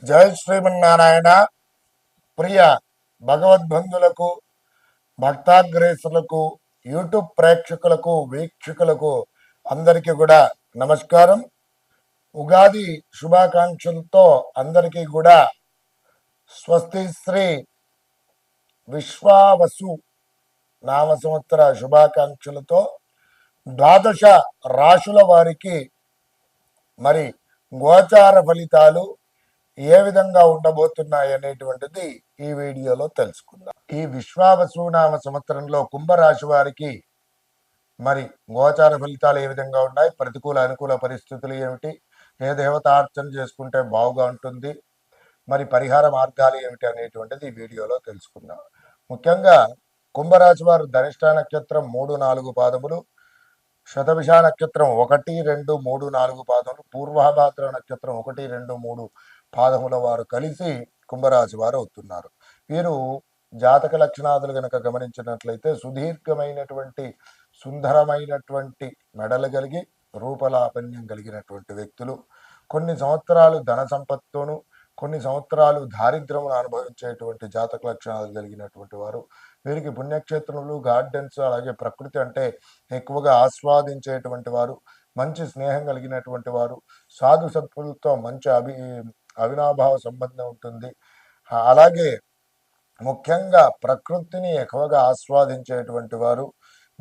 జై శ్రీమన్నారాయణ. ప్రియ భగవద్బంధులకు, భక్తాగ్రేసులకు, యూట్యూబ్ ప్రేక్షకులకు, వీక్షకులకు అందరికీ కూడా నమస్కారం. ఉగాది శుభాకాంక్షలతో అందరికీ కూడా స్వస్తి శ్రీ విశ్వావసు నామ సంవత్సర శుభాకాంక్షలతో ద్వాదశ రాశుల వారికి మరి గోచార ఫలితాలు ఏ విధంగా ఉండబోతున్నాయి అనేటువంటిది ఈ వీడియోలో తెలుసుకుందాం. ఈ విశ్వావసునామ సంవత్సరంలో కుంభరాశి వారికి మరి గోచార ఫలితాలు ఏ విధంగా ఉన్నాయి, ప్రతికూల అనుకూల పరిస్థితులు ఏమిటి, ఏ దేవతార్చన చేసుకుంటే బాగుగా ఉంటుంది, మరి పరిహార మార్గాలు ఏమిటి అనేటువంటిది ఈ వీడియోలో తెలుసుకుందాం. ముఖ్యంగా కుంభరాశి వారు ధనిష్ట నక్షత్రం 3-4 పాదములు, శతభిష నక్షత్రం 1, 2, 3, 4 పాదములు, పూర్వభాద్ర నక్షత్రం 1, 2, 3 పాదముల వారు కలిసి కుంభరాశి వారు అవుతున్నారు. వీరు జాతక లక్షణాదులు గనక గమనించినట్లయితే సుదీర్ఘమైనటువంటి సుందరమైనటువంటి మెడలు కలిగి రూపలాపన్యం కలిగినటువంటి వ్యక్తులు, కొన్ని సంవత్సరాలు ధన సంపత్తును, కొన్ని సంవత్సరాలు దారిద్ర్యమును అనుభవించేటువంటి జాతక లక్షణాలు కలిగినటువంటి వారు. వీరికి పుణ్యక్షేత్రములు, గార్డెన్స్, అలాగే ప్రకృతి అంటే ఎక్కువగా ఆస్వాదించేటువంటి వారు, మంచి స్నేహం కలిగినటువంటి వారు, సాధు సత్పులతో మంచి అవినాభావ సంబంధం ఉంటుంది. అలాగే ముఖ్యంగా ప్రకృతిని ఎక్కువగా ఆస్వాదించేటువంటి వారు,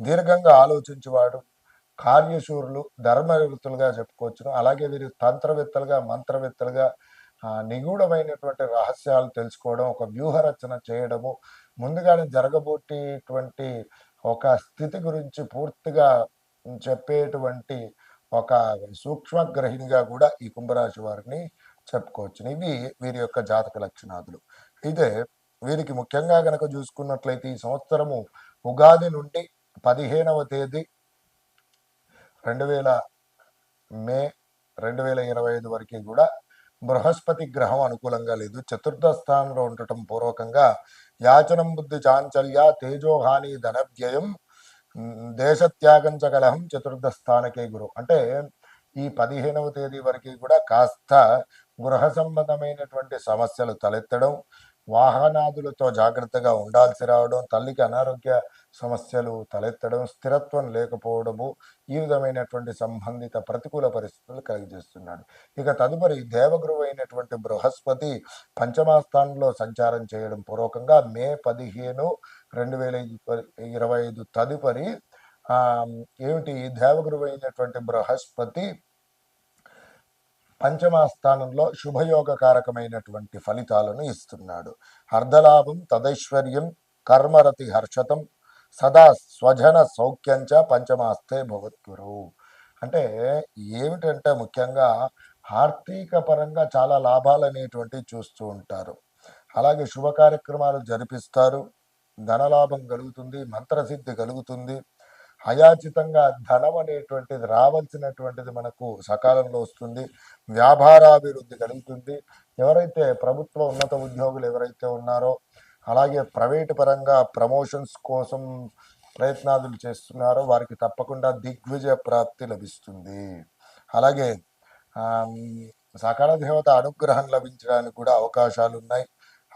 దీర్ఘంగా ఆలోచించేవాడు, కార్యశూరులు, ధర్మవృత్తులుగా చెప్పుకోవచ్చును. అలాగే వీరు తంత్రవేత్తలుగా, మంత్రవేత్తలుగా నిగూఢమైనటువంటి రహస్యాలు తెలుసుకోవడం, ఒక వ్యూహరచన చేయడము, ముందుగానే జరగబోయేటువంటి ఒక స్థితి గురించి పూర్తిగా చెప్పేటువంటి ఒక సూక్ష్మగ్రహిణిగా కూడా ఈ కుంభరాశి వారిని చెప్పుకోవచ్చు. ఇవి వీరి యొక్క జాతక లక్షణాదులు. అయితే వీరికి ముఖ్యంగా గనక చూసుకున్నట్లయితే ఈ సంవత్సరము ఉగాది నుండి 15వ తేదీ 2000 మే 2025 వరకు కూడా బృహస్పతి గ్రహం అనుకూలంగా లేదు. చతుర్థ స్థానంలో ఉండటం పూర్వకంగా యాచనం బుద్ధి చాంచల్య తేజోహాని ధనవ్యయం దేశత్యాగం చకలహం చతుర్థ స్థానకే గురు. అంటే ఈ 15వ తేదీ వరకు కూడా కాస్త గృహ సంబంధమైనటువంటి సమస్యలు తలెత్తడం, వాహనాదులతో జాగ్రత్తగా ఉండాల్సి రావడం, తల్లికి అనారోగ్య సమస్యలు తలెత్తడం, స్థిరత్వం లేకపోవడము, ఈ విధమైనటువంటి సంబంధిత ప్రతికూల పరిస్థితులు కలిగజేస్తున్నాడు. ఇక తదుపరి దేవగురువు అయినటువంటి బృహస్పతి పంచమాస్థానంలో సంచారం చేయడం పూర్వకంగా మే 15, 2025 తదుపరి ఏమిటి దేవగురువు అయినటువంటి బృహస్పతి పంచమాస్థానంలో శుభయోగకారకమైనటువంటి ఫలితాలను ఇస్తున్నాడు. అర్ధలాభం, తదైశ్వర్యం, కర్మరతి హర్షతం, సదా స్వజన సౌఖ్యంచ పంచమాస్తే భవద్గురు. అంటే ఏమిటంటే ముఖ్యంగా ఆర్థిక పరంగా చాలా లాభాలు అనేటువంటివి చూస్తూ ఉంటారు. అలాగే శుభ కార్యక్రమాలు జరిపిస్తారు, ధనలాభం కలుగుతుంది, మంత్రసిద్ధి కలుగుతుంది, అయాచితంగా ధనం అనేటువంటిది రావాల్సినటువంటిది మనకు సకాలంలో వస్తుంది, వ్యాపారాభివృద్ధి కలుగుతుంది. ఎవరైతే ప్రభుత్వ ఉన్నత ఉద్యోగులు ఎవరైతే ఉన్నారో, అలాగే ప్రైవేటు పరంగా ప్రమోషన్స్ కోసం ప్రయత్నాలు చేస్తున్నారో వారికి తప్పకుండా దిగ్విజయ ప్రాప్తి లభిస్తుంది. అలాగే సకల దేవత అనుగ్రహం లభించడానికి కూడా అవకాశాలు ఉన్నాయి.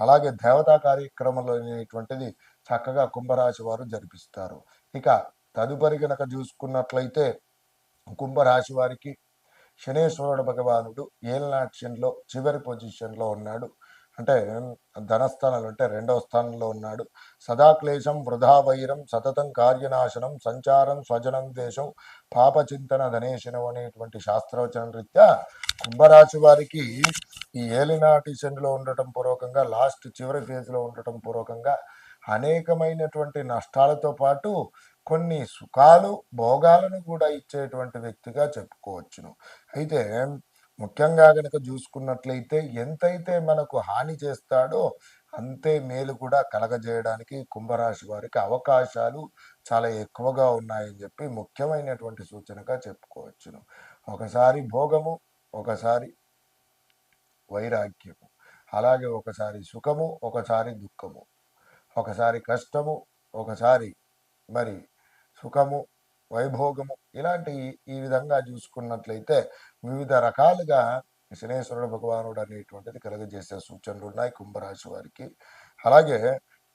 అలాగే దేవతా కార్యక్రమాలు అనేటువంటిది చక్కగా కుంభరాశి వారు జరిపిస్తారు. ఇక తదుపరి గనక చూసుకున్నట్లయితే కుంభరాశి వారికి శనేశ్వరుడు భగవానుడు ఏలనాట్యంలో చివరి పొజిషన్లో ఉన్నాడు. అంటే ధనస్థానంలో అంటే 2వ స్థానంలో ఉన్నాడు. సదాక్లేశం వృధా వైరం సతతం కార్యనాశనం సంచారం స్వజనం ద్వేషం పాపచింతన ధనేశనం అనేటువంటి శాస్త్రవచన రీత్యా కుంభరాశి వారికి ఈ ఏలినాటి శనిలో ఉండటం పూర్వకంగా లాస్ట్ చివరి ఫేజ్లో ఉండటం పూర్వకంగా అనేకమైనటువంటి నష్టాలతో పాటు కొన్ని సుఖాలు, భోగాలను కూడా ఇచ్చేటువంటి వ్యక్తిగా చెప్పుకోవచ్చును. అయితే ముఖ్యంగా కనుక చూసుకున్నట్లయితే ఎంతైతే మనకు హాని చేస్తాడో అంతే మేలు కూడా కలగజేయడానికి కుంభరాశి వారికి అవకాశాలు చాలా ఎక్కువగా ఉన్నాయని చెప్పి ముఖ్యమైనటువంటి సూచనగా చెప్పుకోవచ్చును. ఒకసారి భోగము, ఒకసారి వైరాగ్యము, అలాగే ఒకసారి సుఖము, ఒకసారి దుఃఖము, ఒకసారి కష్టము, ఒకసారి మరి సుఖము, వైభోగము, ఇలాంటి ఈ విధంగా చూసుకున్నట్లయితే వివిధ రకాలుగా శనేశ్వరుడు భగవానుడు అనేటువంటిది కలుగజేసే సూచనలు ఉన్నాయి కుంభరాశి వారికి. అలాగే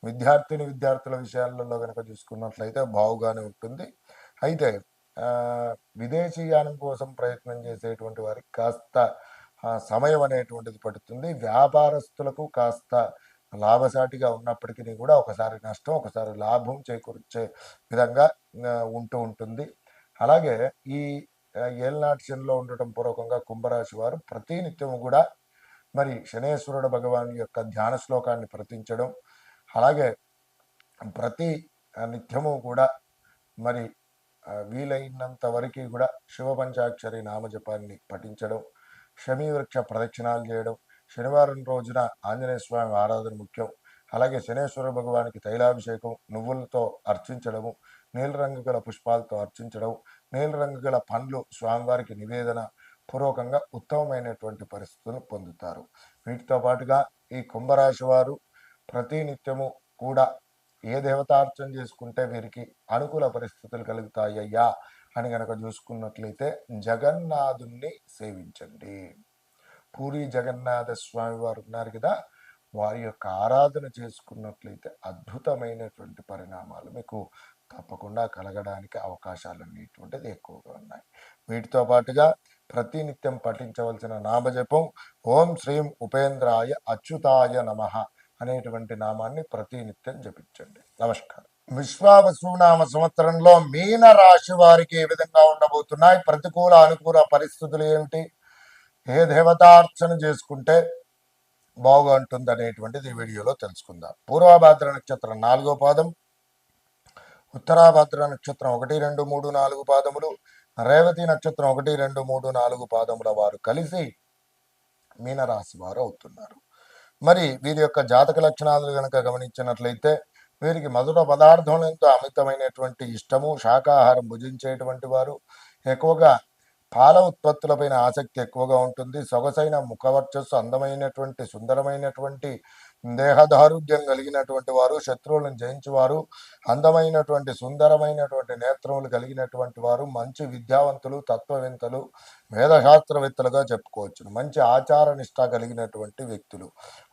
విద్యార్థుల విషయాలలో కనుక చూసుకున్నట్లయితే బాగుగానే ఉంటుంది. అయితే విదేశీయానం కోసం ప్రయత్నం చేసేటువంటి వారికి కాస్త సమయం అనేటువంటిది పడుతుంది. వ్యాపారస్తులకు కాస్త లాభసాటిగా ఉన్నప్పటికీ కూడా ఒకసారి నష్టం, ఒకసారి లాభం చేకూర్చే విధంగా ఉంటూ ఉంటుంది. అలాగే ఈ ఏల్నాటి శనిలో ఉండటం పూర్వకంగా కుంభరాశి వారు ప్రతినిత్యము కూడా మరి శనేశ్వరుడు భగవాన్ యొక్క ధ్యాన శ్లోకాన్ని ప్రతించడం, అలాగే ప్రతి నిత్యము కూడా మరి వీలైనంత వరకు కూడా శివ పంచాక్షరి నామజపాన్ని పఠించడం, శమీవృక్ష ప్రదక్షిణాలు చేయడం, శనివారం రోజున ఆంజనేయ స్వామి ఆరాధన ముఖ్యం. అలాగే శనేశ్వర భగవానికి తైలాభిషేకం నువ్వులతో అర్చించడము, నీలరంగు గల పుష్పాలతో అర్చించడం, నీలరంగు గల పండ్లు స్వామివారికి నివేదన పూర్వకంగా ఉత్తమమైనటువంటి పరిస్థితులను పొందుతారు. వీటితో పాటుగా ఈ కుంభరాశి వారు ప్రతినిత్యము కూడా ఏ దేవతార్చన చేసుకుంటే వీరికి అనుకూల పరిస్థితులు కలుగుతాయ్యా అని కనుక చూసుకున్నట్లయితే జగన్నాథుణ్ణి సేవించండి. పూరి జగన్నాథ స్వామి వారు ఉన్నారు కదా, వారి యొక్క ఆరాధన చేసుకున్నట్లయితే అద్భుతమైనటువంటి పరిణామాలు మీకు తప్పకుండా కలగడానికి అవకాశాలు అనేటువంటిది ఎక్కువగా ఉన్నాయి. వీటితో పాటుగా ప్రతినిత్యం పఠించవలసిన నామజపం ఓం శ్రీం ఉపేంద్రాయ అచ్యుతాయ నమః అనేటువంటి నామాన్ని ప్రతినిత్యం జపించండి. నమస్కారం. విశ్వావసునామ సంవత్సరంలో మీన రాశి వారికి ఏ విధంగా ఉండబోతున్నాయి, ప్రతికూల అనుకూల పరిస్థితులు ఏమిటి, ఏ దేవతార్చన చేసుకుంటే బాగుంటుంది అనేటువంటిది ఈ వీడియోలో తెలుసుకుందాం. పూర్వభాద్ర నక్షత్రం 4వ పాదం, ఉత్తరాభాద్ర నక్షత్రం 1, 2, 3, 4 పాదములు, రేవతి నక్షత్రం 1, 2, 3, 4 పాదముల వారు కలిసి మీనరాశి వారు అవుతున్నారు. మరి వీరి యొక్క జాతక లక్షణాలు కనుక గమనించినట్లయితే వీరికి మధుర పదార్థంతో అమితమైనటువంటి ఇష్టము, శాకాహారం భుజించేటువంటి వారు, ఎక్కువగా పాల ఉత్పత్తులపైన ఆసక్తి ఎక్కువగా ఉంటుంది. సొగసైన ముఖవర్చస్సు, అందమైనటువంటి సుందరమైనటువంటి దేహదారుఢ్యం కలిగినటువంటి వారు, శత్రువులను జయించేవారు, అందమైనటువంటి సుందరమైనటువంటి నేత్రములు కలిగినటువంటి వారు, మంచి విద్యావంతులు, తత్వవేత్తలు, వేదశాస్త్రవేత్తలుగా చెప్పుకోవచ్చు. మంచి ఆచార నిష్ట కలిగినటువంటి వ్యక్తులు,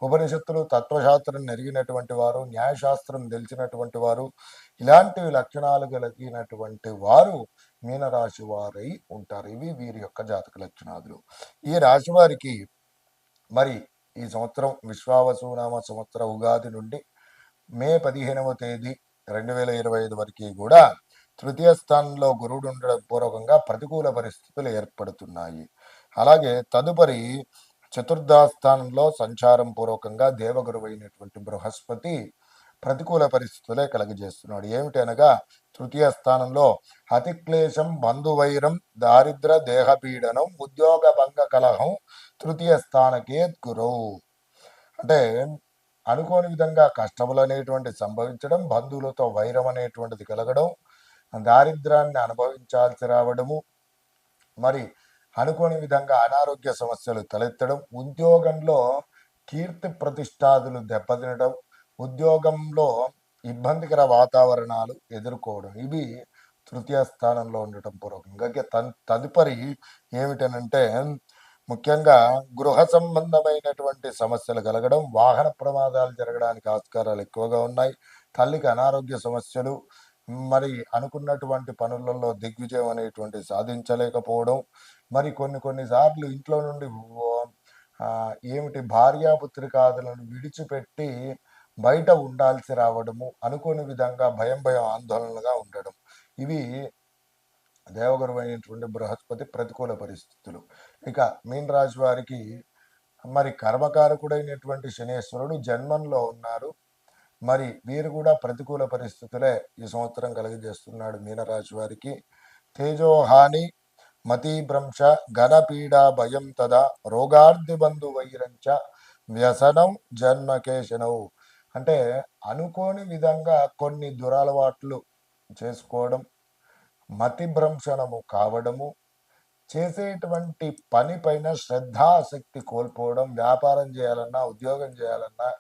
ఉపనిషత్తులు తత్వశాస్త్రం నెరిగినటువంటి వారు, న్యాయశాస్త్రం తెలిసినటువంటి వారు, ఇలాంటి లక్షణాలు కలిగినటువంటి వారు మీనరాశి వారై ఉంటారు. ఇవి వీరి యొక్క జాతక లక్షణాలు. ఈ రాశి వారికి మరి ఈ సంవత్సరం విశ్వావసునామ సంవత్సర ఉగాది నుండి మే 15వ తేదీ 2025 వరకు కూడా తృతీయ స్థానంలో గురుడు ఉండడం పూర్వకంగా ప్రతికూల పరిస్థితులు ఏర్పడుతున్నాయి. అలాగే తదుపరి చతుర్థ స్థానంలో సంచారం పూర్వకంగా దేవగురువు అయినటువంటి బృహస్పతి ప్రతికూల పరిస్థితులే కలగజేస్తున్నాడు. ఏమిటనగా తృతీయ స్థానంలో అతిక్లేశం, బంధువైరం, దారిద్ర, దేహపీడనం, ఉద్యోగ భంగ కలహం తృతీయ స్థానకే గురువు. అంటే అనుకోని విధంగా కష్టములు అనేటువంటి సంభవించడం, బంధువులతో వైరం అనేటువంటిది కలగడం, దారిద్రాన్ని అనుభవించాల్సి రావడము, మరి అనుకోని విధంగా అనారోగ్య సమస్యలు తలెత్తడం, ఉద్యోగంలో కీర్తి ప్రతిష్టాదులు దెబ్బతినడం, ఉద్యోగంలో ఇబ్బందికర వాతావరణాలు ఎదుర్కోవడం, ఇవి తృతీయ స్థానంలో ఉండటం పూర్వకంగా. తదుపరి ఏమిటనంటే ముఖ్యంగా గృహ సంబంధమైనటువంటి సమస్యలు కలగడం, వాహన ప్రమాదాలు జరగడానికి ఆస్కారాలు ఎక్కువగా ఉన్నాయి, తల్లికి అనారోగ్య సమస్యలు, మరి అనుకున్నటువంటి పనులలో దిగ్విజయం అనేటువంటి సాధించలేకపోవడం, మరి కొన్నిసార్లు ఇంట్లో నుండి ఏమిటి భార్యాపుత్రికాదులను విడిచిపెట్టి బయట ఉండాల్సి రావడము, అనుకోని విధంగా భయం ఆందోళనగా ఉండడం, ఇవి దేవగురువు అయినటువంటి బృహస్పతి ప్రతికూల పరిస్థితులు. ఇక మీన రాశి వారికి మరి కర్మకారకుడైనటువంటి శనేశ్వరుడు జన్మంలో ఉన్నారు. మరి వీరు కూడా ప్రతికూల పరిస్థితులే ఈ సంవత్సరం కలిగజేస్తున్నాడు మీనరాశి వారికి. తేజోహాని, మతీభ్రంశ, ఘనపీడ భయం తదా, రోగార్ధి బంధు వైరంచ, వ్యసనం జన్మకేశనవు. అంటే అనుకోని విధంగా కొన్ని దురలవాట్లు చేసుకోవడం, మతిభ్రంశనము కావడము, చేసేటువంటి పని పైన శ్రద్ధాశక్తి కోల్పోవడం, వ్యాపారం చేయాలన్నా, ఉద్యోగం చేయాలన్నా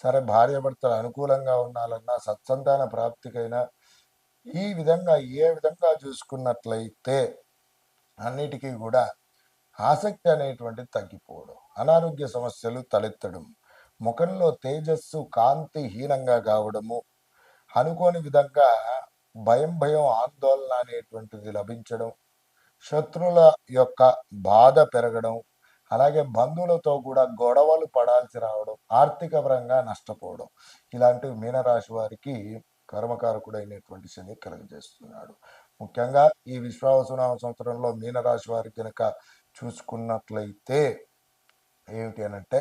సరే, భార్యాభర్తలు అనుకూలంగా ఉండాలన్నా, సత్సంతాన ప్రాప్తికైనా, ఏ విధంగా చూసుకున్నట్లయితే అన్నిటికీ కూడా ఆసక్తి అనేటువంటిది తగ్గిపోవడం, అనారోగ్య సమస్యలు తలెత్తడం, ముఖంలో తేజస్సు కాంతి హీనంగా కావడము, అనుకోని విధంగా భయం ఆందోళన అనేటువంటిది లభించడం, శత్రువుల యొక్క బాధ పెరగడం, అలాగే బంధువులతో కూడా గొడవలు పడాల్సి రావడం, ఆర్థిక పరంగా నష్టపోవడం, ఇలాంటివి మీనరాశి వారికి కర్మకారకుడైనటువంటి శని కలుగజేస్తున్నాడు. ముఖ్యంగా ఈ విశ్వావసునామ సంవత్సరంలో మీనరాశి వారికి కనుక చూసుకున్నట్లయితే ఏమిటి అనంటే,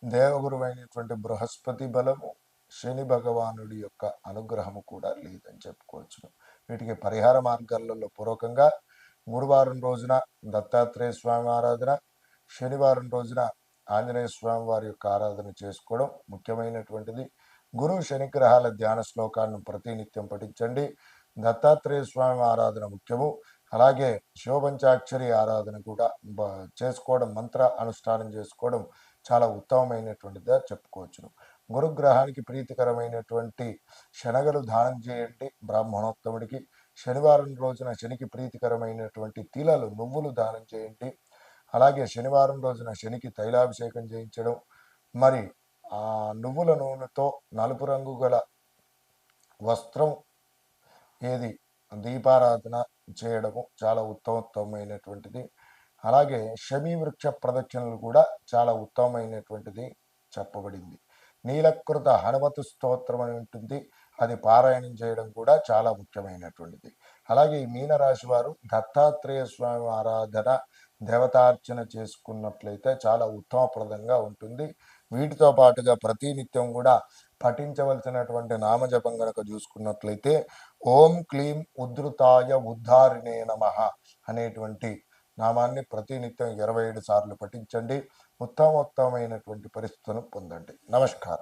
దేవగురువైనటువంటి బృహస్పతి బలము, శని భగవానుడి యొక్క అనుగ్రహము కూడా లేదని చెప్పుకోవచ్చును. వీటికి పరిహార మార్గాలలో పూర్వకంగా గురువారం రోజున దత్తాత్రేయ స్వామి ఆరాధన, శనివారం రోజున ఆంజనేయ స్వామి వారి యొక్క ఆరాధన చేసుకోవడం ముఖ్యమైనటువంటిది. గురు శనిగ్రహాల ధ్యాన శ్లోకాలను ప్రతినిత్యం పఠించండి. దత్తాత్రేయ స్వామి ఆరాధన ముఖ్యము. అలాగే శివపంచాక్షరి ఆరాధన కూడా చేసుకోవడం, మంత్ర అనుష్ఠానం చేసుకోవడం చాలా ఉత్తమమైనటువంటిదిగా చెప్పుకోవచ్చును. గురుగ్రహానికి ప్రీతికరమైనటువంటి శనగలు దానం చేయండి బ్రాహ్మణోత్తముడికి. శనివారం రోజున శనికి ప్రీతికరమైనటువంటి తిలలు, నువ్వులు దానం చేయండి. అలాగే శనివారం రోజున శనికి తైలాభిషేకం చేయించడం, మరి ఆ నువ్వుల నూనెతో నలుపు రంగు గల వస్త్రం ఏది దీపారాధన చేయడము చాలా ఉత్తమమైనటువంటిది. అలాగే శమీ వృక్ష ప్రదక్షిణలు కూడా చాలా ఉత్తమమైనటువంటిది చెప్పబడింది. నీలకృత హనుమతు స్తోత్రం అని ఉంటుంది, అది పారాయణం చేయడం కూడా చాలా ముఖ్యమైనటువంటిది. అలాగే ఈ మీనరాశి వారు దత్తాత్రేయ స్వామి ఆరాధన, దేవతార్చన చేసుకున్నట్లయితే చాలా ఉత్తమప్రదంగా ఉంటుంది. వీటితో పాటుగా ప్రతినిత్యం కూడా పఠించవలసినటువంటి నామజపం గనక చూసుకున్నట్లయితే ఓం క్లీం ఉద్ధృతాయ ఉద్ధారిణే నమః అనేటువంటి నామాన్ని ప్రతినిత్యం 27 సార్లు పఠించండి. ఉత్తమోత్తమైనటువంటి పరిస్థితులను పొందండి. నమస్కారం.